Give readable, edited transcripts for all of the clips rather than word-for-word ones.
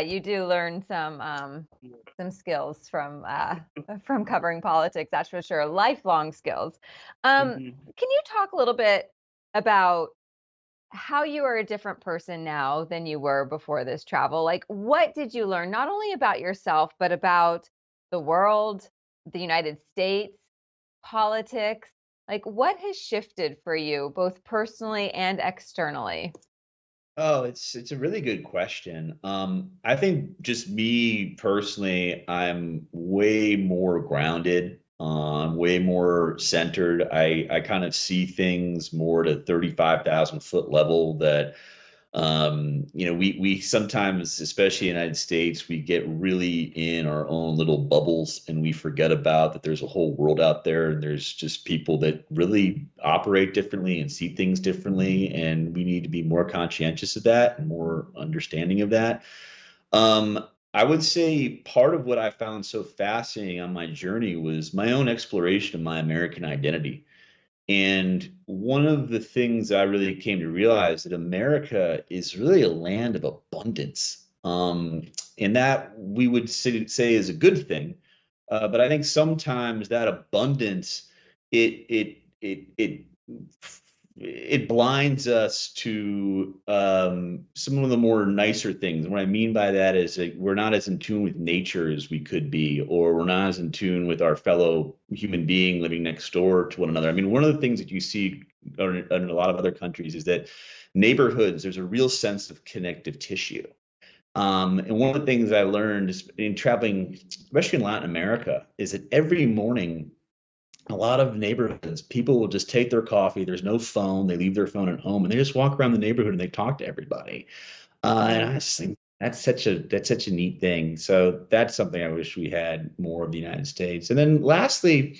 You do learn some skills from covering politics, that's for sure. Lifelong skills. Mhm. Can you talk a little bit about how you are a different person now than you were before this travel? Like, what did you learn, not only about yourself, but about the world, the United States, politics? Like, what has shifted for you, both personally and externally? Oh, it's a really good question. I think just me personally, I'm way more grounded, way more centered. I kind of see things more at a 35,000 foot level that we sometimes, especially in the United States, we get really in our own little bubbles and we forget about that there's a whole world out there and there's just people that really operate differently and see things differently. And we need to be more conscientious of that and more understanding of that. I would say part of what I found so fascinating on my journey was my own exploration of my American identity. And one of the things I really came to realize that America is really a land of abundance. And that we would say is a good thing. But I think sometimes that abundance, it it it it it blinds us to some of the more nicer things. And what I mean by that is like, we're not as in tune with nature as we could be, or we're not as in tune with our fellow human being living next door to one another. I mean, one of the things that you see in a lot of other countries is that neighborhoods, there's a real sense of connective tissue. And one of the things I learned is in traveling, especially in Latin America, is that every morning a lot of neighborhoods, people will just take their coffee. There's no phone. They leave their phone at home and they just walk around the neighborhood and they talk to everybody. And I Mm. just think that's such a neat thing. So that's something I wish we had more of the United States. And then lastly,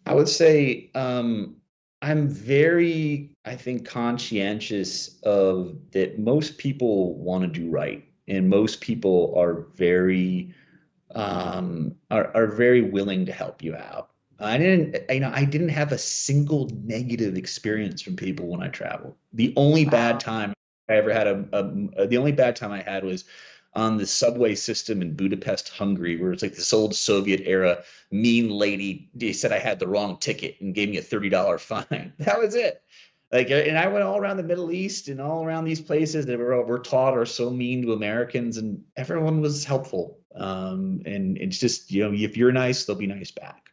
I would say I'm very, I think, conscientious of that most people want to do right. And most people are very very willing to help you out. I didn't have a single negative experience from people when I traveled. The only bad Wow. time I ever had the only bad time I had was on the subway system in Budapest, Hungary, where it's like this old Soviet era mean lady. They said I had the wrong ticket and gave me a $30 fine. That was it. Like, and I went all around the Middle East and all around these places that were taught are so mean to Americans, and everyone was helpful. And it's just, if you're nice, they'll be nice back.